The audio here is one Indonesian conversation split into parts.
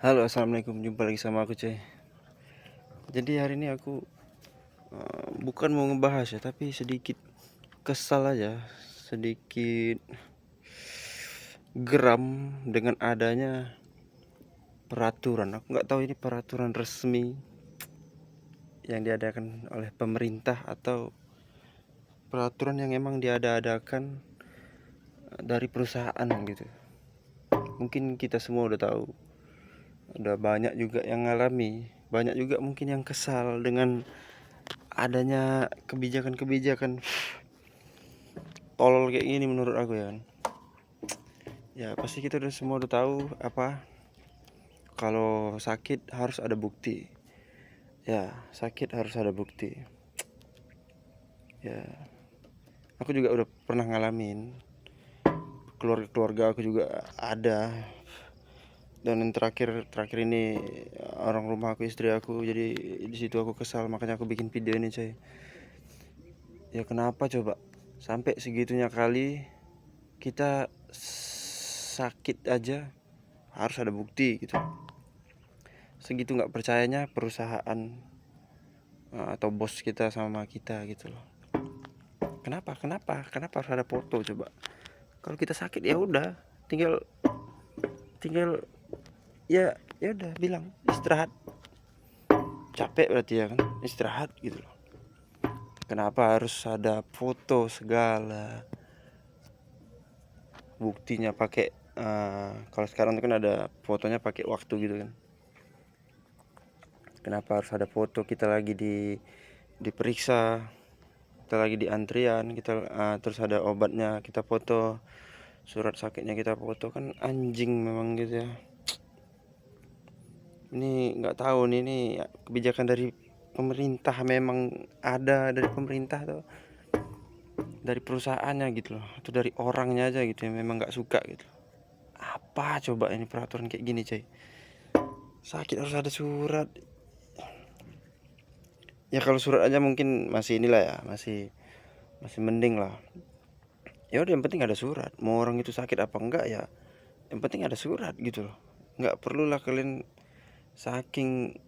Halo, assalamualaikum. Jumpa lagi sama aku, cuy. Jadi hari ini aku bukan mau ngebahas ya, tapi sedikit kesal aja, sedikit geram dengan adanya peraturan. Aku nggak tahu ini peraturan resmi yang diadakan oleh pemerintah atau peraturan yang emang diada-adakan dari perusahaan gitu. Mungkin kita semua udah tahu, udah banyak juga yang ngalami, banyak juga mungkin yang kesal dengan adanya kebijakan-kebijakan tolol kayak gini menurut aku ya kan. Ya pasti kita udah semua udah tahu apa, kalau sakit harus ada bukti. Ya, sakit harus ada bukti. Ya, aku juga udah pernah ngalamin. Keluarga aku juga ada. Dan yang terakhir ini orang rumah aku, istri aku. Jadi di situ aku kesal, makanya aku bikin video ini, coy. Ya kenapa coba sampai segitunya kali kita sakit aja harus ada bukti gitu. Segitu nggak percayanya perusahaan atau bos kita sama kita gitu loh. Kenapa harus ada foto coba? Kalau kita sakit ya udah, tinggal tinggal ya udah bilang istirahat. Capek berarti ya kan, istirahat gitu loh. Kenapa harus ada foto segala? Buktinya pakai kalau sekarang tuh kan ada fotonya pakai waktu gitu kan. Kenapa harus ada foto kita lagi diperiksa, kita lagi di antrian, kita terus ada obatnya kita foto, surat sakitnya kita foto, kan anjing memang gitu ya. Ini nggak tahu nih, ini kebijakan dari pemerintah, memang ada dari pemerintah tuh, dari perusahaannya gitu loh, atau dari orangnya aja gitu ya, memang nggak suka gitu. Apa coba ini peraturan kayak gini, coy? Sakit harus ada surat. Ya kalau surat aja mungkin masih inilah ya, masih masih mending lah. Ya udah, yang penting ada surat. Mau orang itu sakit apa enggak ya, yang penting ada surat gitu loh. Nggak perlulah kalian saking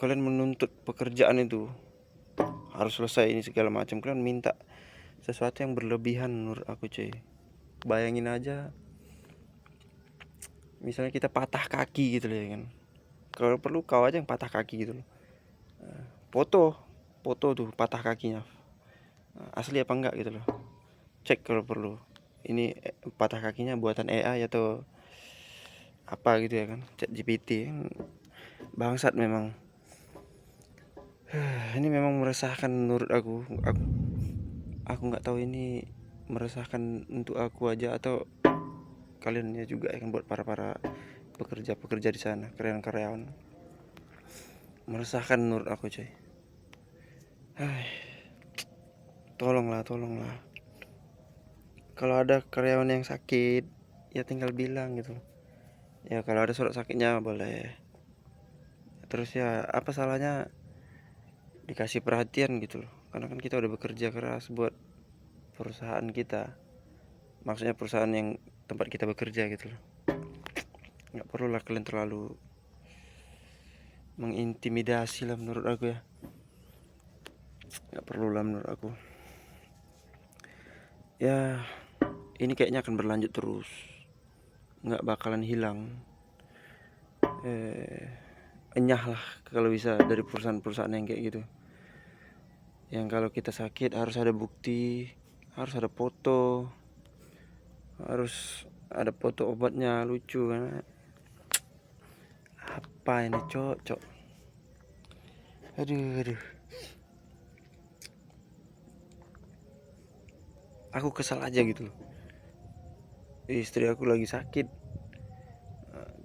kalian menuntut pekerjaan itu harus selesai ini segala macam, kalian minta sesuatu yang berlebihan menurut aku, cuy. Bayangin aja, misalnya kita patah kaki gitu loh ya kan, kalau perlu kau aja yang patah kaki gitu loh. Foto foto tuh patah kakinya, asli apa enggak gitu loh. Cek kalau perlu, ini patah kakinya buatan AI atau apa gitu ya kan, chat GPT. Bangsat memang. Ini memang meresahkan menurut aku nggak tahu ini meresahkan untuk aku aja atau kaliannya juga yang buat para pekerja di sana, karyawan. Meresahkan menurut aku, coy. Tolonglah. Kalau ada karyawan yang sakit, ya tinggal bilang gitu. Ya kalau ada surat sakitnya boleh. Terus ya apa salahnya dikasih perhatian gitu loh. Karena kan kita udah bekerja keras buat perusahaan kita. Maksudnya perusahaan yang tempat kita bekerja gitu loh. Nggak perlu lah kalian terlalu mengintimidasi lah menurut aku ya. Nggak perlu lah menurut aku. Ya ini kayaknya akan berlanjut terus. Nggak bakalan hilang. Enyah lah kalau bisa dari perusahaan-perusahaan yang kayak gitu. Yang kalau kita sakit harus ada bukti, harus ada foto, harus ada foto obatnya, lucu kan. Apa ini, cocok? Aduh. Aku kesal aja gitu loh. Istri aku lagi sakit,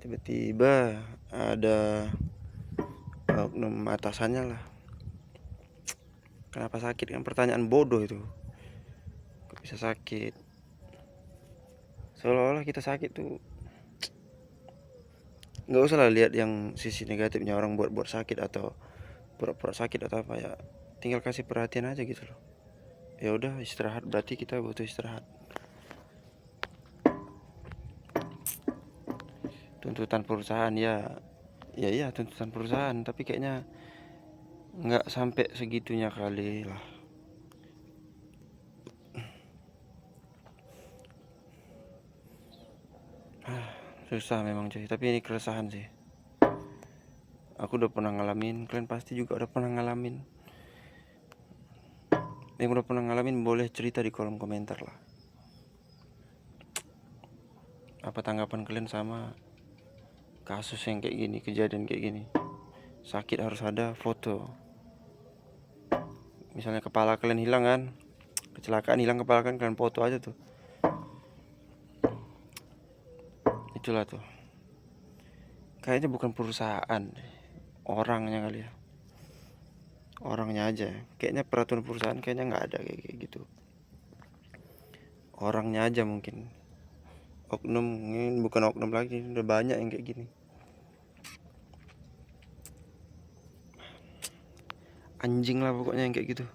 tiba-tiba ada oknum atasannya lah. Kenapa sakit, kan pertanyaan bodoh itu. Kok bisa sakit? Seolah-olah kita sakit tuh nggak usah lah lihat yang sisi negatifnya orang buat sakit atau pura-pura sakit atau apa ya. Tinggal kasih perhatian aja gitu loh. Ya udah, istirahat, berarti kita butuh istirahat. tuntutan perusahaan ya. Iya tuntutan perusahaan, tapi kayaknya nggak sampai segitunya kali lah. Susah memang cuy, tapi ini keresahan sih. Aku udah pernah ngalamin, kalian pasti juga udah pernah ngalamin. Yang udah pernah ngalamin boleh cerita di kolom komentar lah. Apa tanggapan kalian sama kasus yang kayak gini, kejadian kayak gini? Sakit harus ada foto. Misalnya kepala kalian hilang kan, kecelakaan hilang kepala kalian foto aja tuh. Itulah tuh. Kayaknya bukan perusahaan, orangnya kali ya. Orangnya aja. Kayaknya peraturan perusahaan kayaknya nggak ada kayak gitu. Orangnya aja mungkin. Oknum, ini bukan oknum lagi, udah banyak yang kayak gini. Anjing lah pokoknya yang kayak gitu.